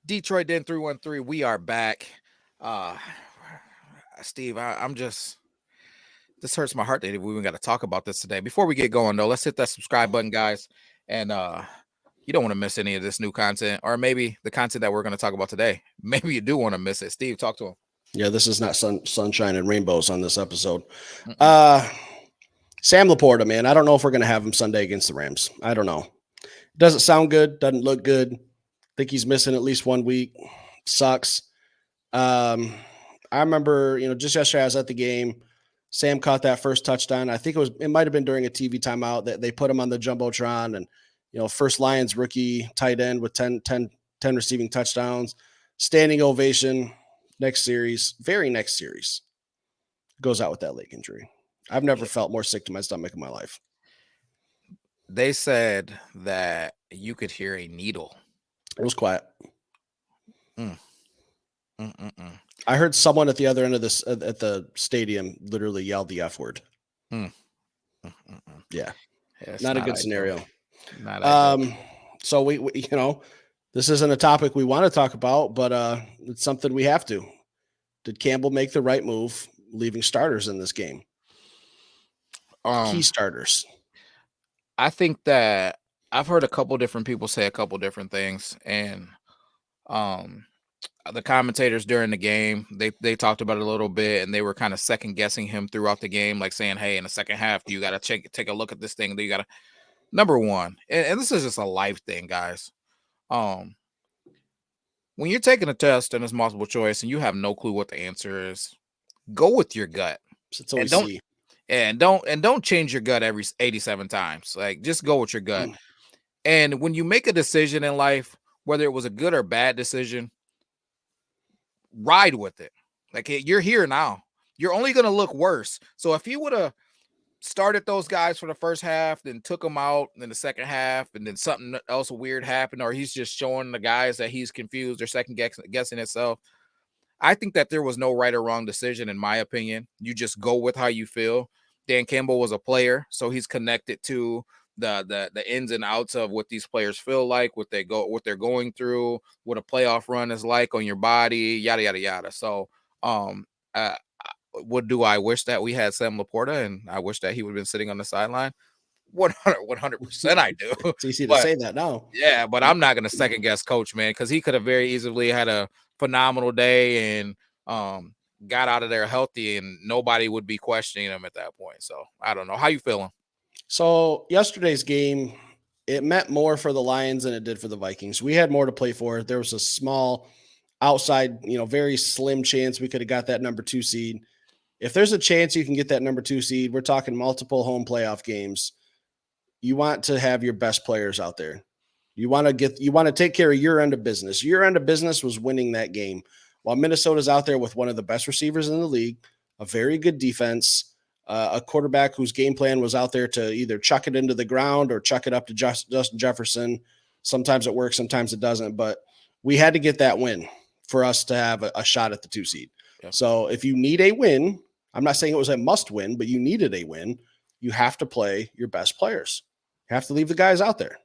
Detroit Den 313. We are back. Uh Steve, I'm just this hurts my heart that we even got to talk about this today. Before we get going though, let's hit that subscribe button, guys. And you don't want to miss any of this new content, or maybe the content that we're going to talk about today. Maybe you do want to miss it. Steve, talk to him. Yeah, this is not sunshine and rainbows on this episode. Mm-mm. Uh Sam Laporta, man, I don't know if we're gonna have him Sunday against the Rams. I don't know. Doesn't sound good. Doesn't look good. Think he's missing at least 1 week. Sucks. I remember, just yesterday I was at the game. Sam caught that first touchdown. I think it might have been during a TV timeout that they put him on the Jumbotron and, first Lions rookie tight end with 10 receiving touchdowns, standing ovation. Very next series, goes out with that leg injury. I've never felt more sick to my stomach in my life. They said that you could hear a needle. It was quiet. Mm. Mm-mm-mm. I heard someone at the other end of this at the stadium literally yelled the F word. Mm. Mm-mm-mm. Yeah, It's not a good ideal. scenario. Not ideal. So we this isn't a topic we want to talk about, but it's something we have to. Did Campbell make the right move leaving starters in this game? Key starters. I think that I've heard a couple different people say a couple different things, and the commentators during the game they talked about it a little bit, and they were kind of second guessing him throughout the game, like saying, "Hey, in the second half, you got to take a look at this thing. You got to number one, and this is just a life thing, guys. Um, when you're taking a test and it's multiple choice and you have no clue what the answer is, go with your gut, It's and always don't C. don't change your gut every 87 times. Like just go with your gut. And when you make a decision in life, whether it was a good or bad decision, ride with it. Like you're here now. You're only going to look worse. So if you would have started those guys for the first half, then took them out in the second half, and then something else weird happened, or he's just showing the guys that he's confused or second guessing himself, I think that there was no right or wrong decision, in my opinion. You just go with how you feel. Dan Campbell was a player, so he's connected to the ins and outs of what these players feel like, what they're going through, what a playoff run is like on your body, yada yada yada. So, uh, what do I wish that we had Sam Laporta, and I wish that he would have been sitting on the sideline. 100% I do. It's easy to But say that now. yeah, but I'm not going to second guess coach, man, because he could have very easily had a phenomenal day and got out of there healthy, and nobody would be questioning him at that point. So I don't know. How you feeling? So yesterday's game, it meant more for the Lions than it did for the Vikings. We had more to play for. There was a small outside, very slim chance we could have got that number 2 seed. If there's a chance you can get that number 2 seed, we're talking multiple home playoff games. You want to have your best players out there. You want to take care of your end of business. Your end of business was winning that game. While Minnesota's out there with one of the best receivers in the league, a very good defense, a quarterback whose game plan was out there to either chuck it into the ground or chuck it up to Justin Jefferson. Sometimes it works, sometimes it doesn't. But we had to get that win for us to have a shot at the 2 seed. Yeah. So if you need a win, I'm not saying it was a must win, but you needed a win. You have to play your best players. You have to leave the guys out there.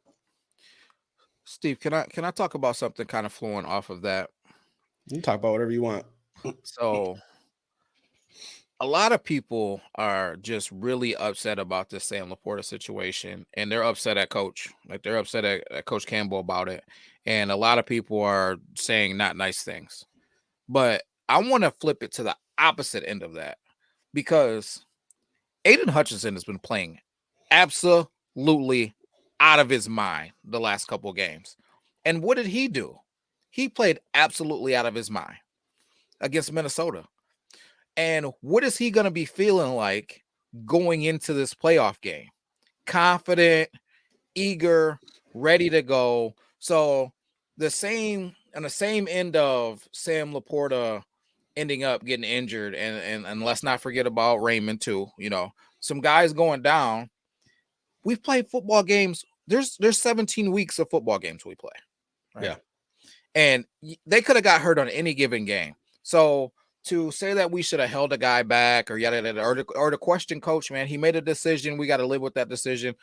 Steve, can I talk about something kind of flowing off of that? You can talk about whatever you want. So a lot of people are just really upset about this Sam Laporta situation, and they're upset at coach. Like they're upset at Coach Campbell about it. And a lot of people are saying not nice things. But I want to flip it to the opposite end of that, because Aiden Hutchinson has been playing absolutely out of his mind the last couple of games. And what did he do? He played absolutely out of his mind against Minnesota. And what is he going to be feeling like going into this playoff game? Confident, eager, ready to go. So on the same end of Sam Laporta ending up getting injured, and let's not forget about Raymond too, some guys going down. We've played football games. There's 17 weeks of football games we play. Right? Yeah. And they could have got hurt on any given game. So to say that we should have held a guy back or yada yada, or to question coach, man, he made a decision. We got to live with that decision.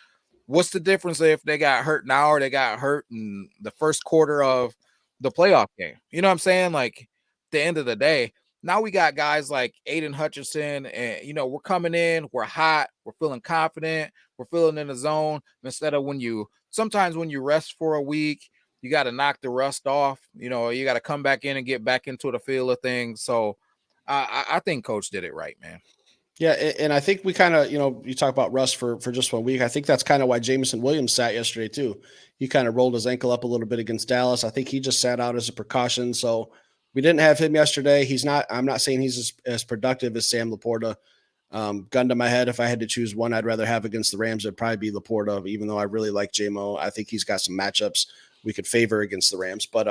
What's the difference if they got hurt now or they got hurt in the first quarter of the playoff game. You know what I'm saying? Like, at the end of the day, now we got guys like Aiden Hutchinson, and we're coming in, we're hot, we're feeling confident, we're feeling in the zone. Instead of sometimes when you rest for a week, you got to knock the rust off. You got to come back in and get back into the feel of things. So I think Coach did it right, man. Yeah, and I think we kind of, you talk about Russ for just 1 week. I think that's kind of why Jameson Williams sat yesterday too. He kind of rolled his ankle up a little bit against Dallas. I think he just sat out as a precaution. So we didn't have him yesterday. He's not. I'm not saying he's as productive as Sam Laporta. Gun to my head, if I had to choose one, I'd rather have against the Rams. It'd probably be Laporta. Even though I really like JMO, I think he's got some matchups we could favor against the Rams. But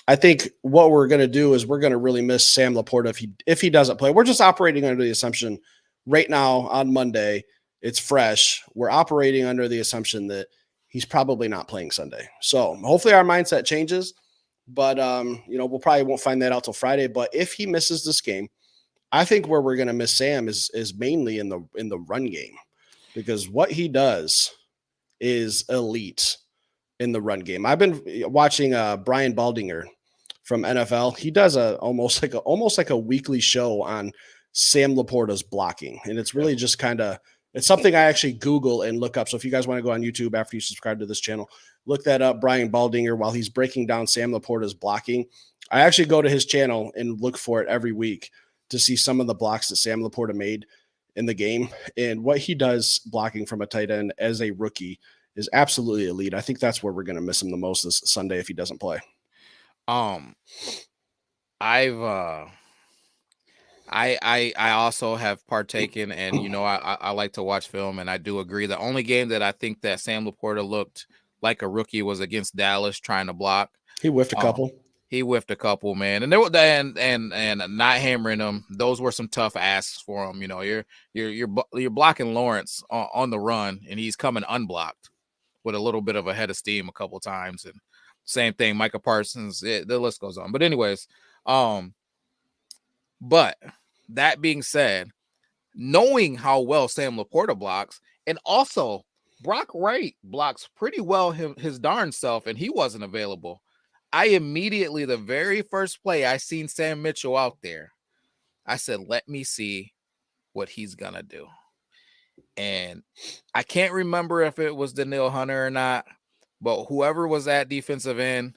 I think what we're going to do is we're going to really miss Sam Laporta if he doesn't play. We're just operating under the assumption right now on Monday, it's fresh. We're operating under the assumption that he's probably not playing Sunday. So hopefully our mindset changes, but we'll probably won't find that out till Friday. But if he misses this game, I think where we're going to miss Sam is mainly in the run game, because what he does is elite in the run game. I've been watching Brian Baldinger from NFL. He does almost like a weekly show on Sam Laporta's blocking, and it's really just it's something I actually Google and look up. So if you guys want to go on YouTube after you subscribe to this channel, look that up, Brian Baldinger, while he's breaking down Sam Laporta's blocking. I actually go to his channel and look for it every week to see some of the blocks that Sam Laporta made in the game, and what he does blocking from a tight end as a rookie is absolutely elite. I think that's where we're going to miss him the most this Sunday if he doesn't play. Um, I've I also have partaken, and I like to watch film, and I do agree. The only game that I think that Sam Laporta looked like a rookie was against Dallas trying to block. He whiffed a Um, couple. he whiffed a couple, man, and there were and not hammering them. Those were some tough asks for him. You're blocking Lawrence on the run, and he's coming unblocked with a little bit of a head of steam a couple times, and same thing, Micah Parsons. The list goes on. But anyways, but that being said, knowing how well Sam Laporta blocks, and also Brock Wright blocks pretty well his darn self, and he wasn't available. I immediately, the very first play I seen Sam Mitchell out there, I said, let me see what he's gonna do. And I can't remember if it was Daniil Hunter or not, but whoever was at defensive end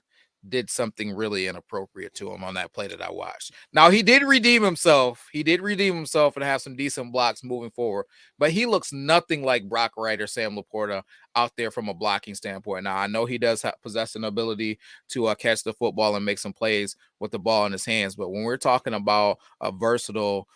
did something really inappropriate to him on that play that I watched. Now, he did redeem himself. He did redeem himself and have some decent blocks moving forward, but he looks nothing like Brock Wright or Sam Laporta out there from a blocking standpoint. Now, I know he does possess an ability to catch the football and make some plays with the ball in his hands, but when we're talking about a versatile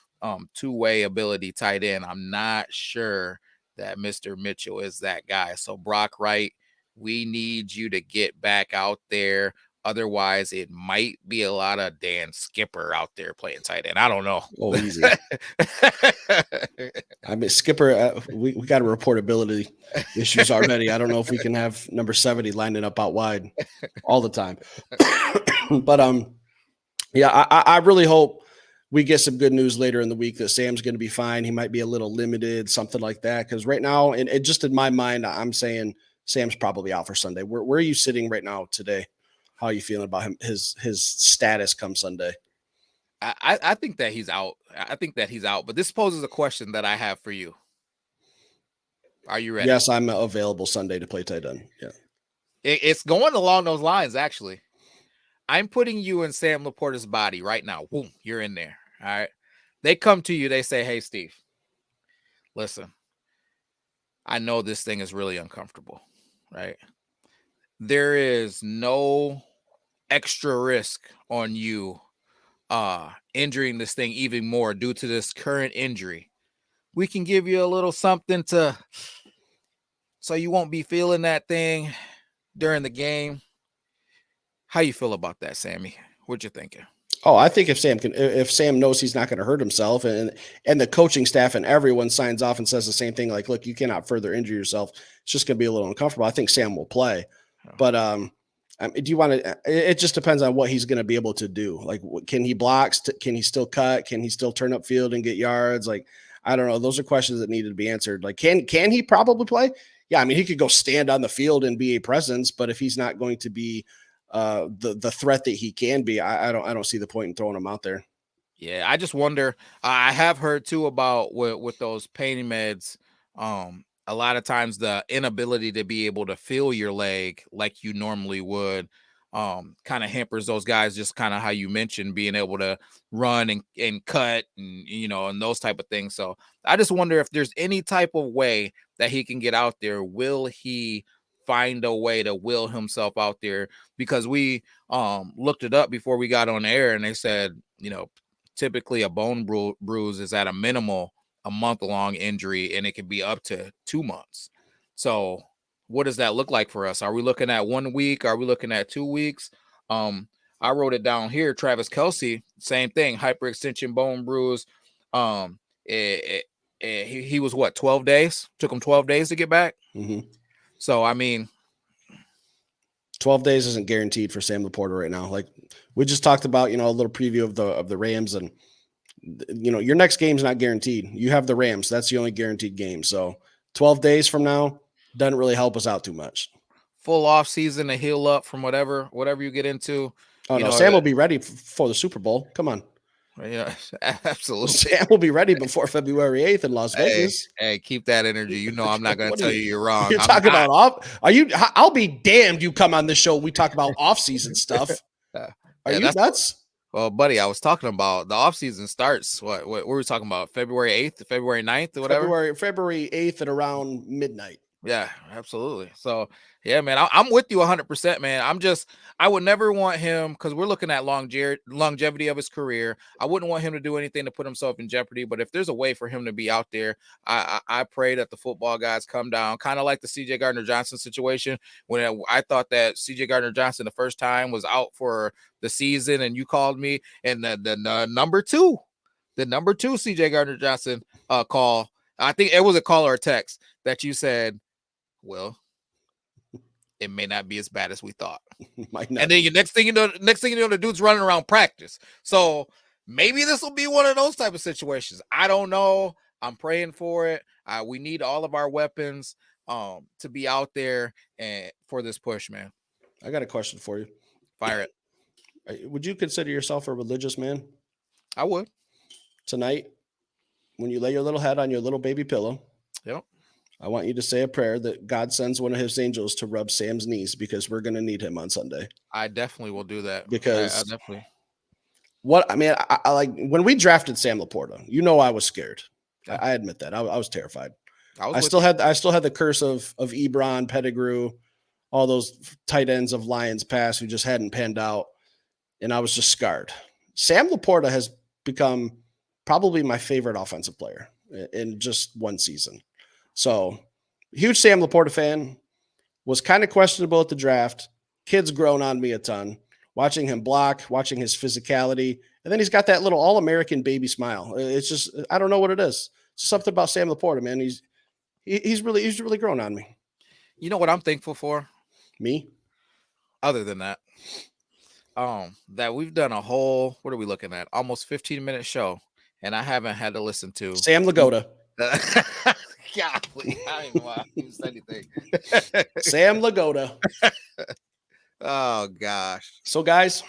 two-way ability tight end, I'm not sure that Mr. Mitchell is that guy. So Brock Wright, we need you to get back out there. Otherwise, it might be a lot of Dan Skipper out there playing tight end. I don't know. Oh, easy. I mean, Skipper, we got reportability issues already. I don't know if we can have number 70 lining up out wide all the time. But yeah, I really hope we get some good news later in the week that Sam's going to be fine. He might be a little limited, something like that. Because right now, and it just in my mind, I'm saying Sam's probably out for Sunday. Where are you sitting right now today? How are you feeling about him, his status come Sunday? I think that he's out. I think that he's out. But this poses a question that I have for you. Are you ready? Yes, I'm available Sunday to play tight end. Yeah. It's going along those lines, actually. I'm putting you in Sam Laporta's body right now. Boom, you're in there. All right. They come to you. They say, hey, Steve, listen, I know this thing is really uncomfortable, right? There is no extra risk on you injuring this thing even more due to this current injury. We can give you a little something so you won't be feeling that thing during the game. How you feel about that, Sammy? What you thinking? Oh, I think if Sam knows he's not going to hurt himself, and the coaching staff and everyone signs off and says the same thing, like, look, you cannot further injure yourself. It's just going to be a little uncomfortable. I think Sam will play, but do you want to? It just depends on what he's going to be able to do. Like, can he block? Can he still cut? Can he still turn up field and get yards? Like, I don't know. Those are questions that needed to be answered. Like, can he probably play? Yeah, I mean, he could go stand on the field and be a presence, but if he's not going to be the threat that he can be, I don't see the point in throwing him out there. Yeah, I just wonder. I have heard too about with those pain meds. A lot of times the inability to be able to feel your leg like you normally would, kind of hampers those guys. Just kind of how you mentioned being able to run and cut and and those type of things. So I just wonder if there's any type of way that he can get out there. Will he find a way to will himself out there? Because we looked it up before we got on air, and they said typically a bone bruise is at a minimal a month-long injury, and it can be up to 2 months. So what does that look like for us? Are we looking at 1 week? Are we looking at 2 weeks? um I wrote it down here. Travis Kelsey, same thing, hyperextension bone bruise. um he was what, 12 days, took him 12 days to get back. So I mean, 12 days isn't guaranteed for Sam Laporta right now. Like we just talked about, a little preview of the Rams, and your next game's not guaranteed. You have the Rams. That's the only guaranteed game. So 12 days from now doesn't really help us out too much. full off season to heal up from whatever you get into. Oh no, Sam will be ready for the Super Bowl. Come on. Yeah, absolutely. Sam will be ready before February 8th in Las Vegas. Hey, keep that energy. I'm not going to tell you you're wrong. You're talking about off. Are you? I'll be damned. You come on this show. We talk about off-season stuff. Are you nuts? Well, buddy, I was talking about the off-season starts. What were we talking about? February 8th to February 9th or whatever? February 8th at around midnight. Yeah, absolutely. So, yeah, man, I'm with you 100%, man. I would never want him, because we're looking at longevity of his career. I wouldn't want him to do anything to put himself in jeopardy. But if there's a way for him to be out there, I pray that the football guys come down, kind of like the C.J. Gardner-Johnson situation, when I thought that C.J. Gardner-Johnson the first time was out for the season, and you called me, and the number two C.J. Gardner-Johnson call. I think it was a call or a text that you said, well, it may not be as bad as we thought. And then next thing you know, the dude's running around practice. So maybe this will be one of those type of situations. I don't know. I'm praying for it. We need all of our weapons to be out there and for this push, man. I got a question for you. Fire it. Would you consider yourself a religious man? I would. Tonight, when you lay your little head on your little baby pillow, yep, I want you to say a prayer that God sends one of his angels to rub Sam's knees, because we're going to need him on Sunday. I definitely will do that. Because I definitely. I like when we drafted Sam Laporta, I was scared. Yeah. I admit that. I was terrified. I still had the curse of Ebron, Pettigrew, all those tight ends of Lions past who just hadn't panned out. And I was just scarred. Sam Laporta has become probably my favorite offensive player in just one season. So, huge Sam Laporta fan. Was kind of questionable at the draft. Kid's grown on me a ton. Watching him block, watching his physicality, and then he's got that little all-American baby smile. It's just, I don't know what it is. It's something about Sam Laporta, man. He's really grown on me. You know what I'm thankful for? Me? Other than that, that we've done a whole, what are we looking at? Almost 15-minute show, and I haven't had to listen to Sam Lagoda. Golly, I don't know why I used anything. Sam Lagoda. Oh gosh. So guys,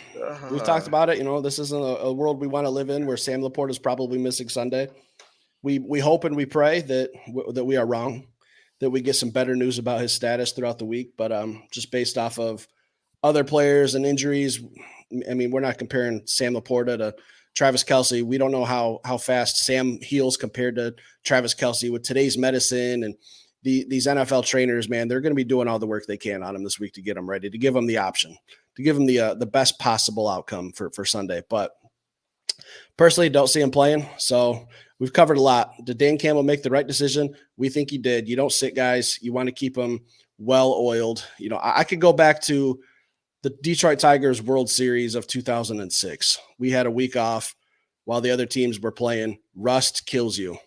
we've talked about it. This isn't a world we want to live in, where Sam Laporta is probably missing Sunday. We hope and we pray that we are wrong, that we get some better news about his status throughout the week. But just based off of other players and injuries, I mean, we're not comparing Sam Laporta to Travis Kelsey. We don't know how fast Sam heals compared to Travis Kelsey with today's medicine, and these NFL trainers, man, they're going to be doing all the work they can on him this week to get him ready, to give him the option, to give him the best possible outcome for Sunday. But personally, don't see him playing. So we've covered a lot. Did Dan Campbell make the right decision? We think he did. You don't sit guys. You want to keep them well oiled. I could go back to the Detroit Tigers World Series of 2006. We had a week off while the other teams were playing. Rust kills you.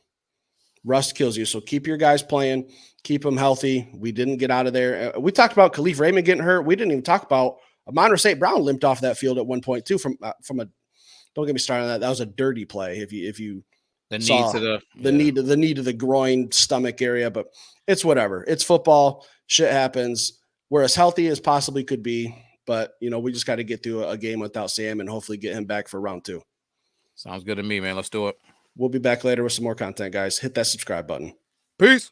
So keep your guys playing. Keep them healthy. We didn't get out of there. We talked about Khalif Raymond getting hurt. We didn't even talk about Amon-Ra St. Brown limped off that field at one point too from a. Don't get me started on that. That was a dirty play. If you saw the knee to the groin, stomach area, but it's whatever. It's football. Shit happens. We're as healthy as possibly could be. but we just got to get through a game without Sam and hopefully get him back for round 2. Sounds good to me, man. Let's do it. We'll be back later with some more content, guys. Hit that subscribe button. Peace.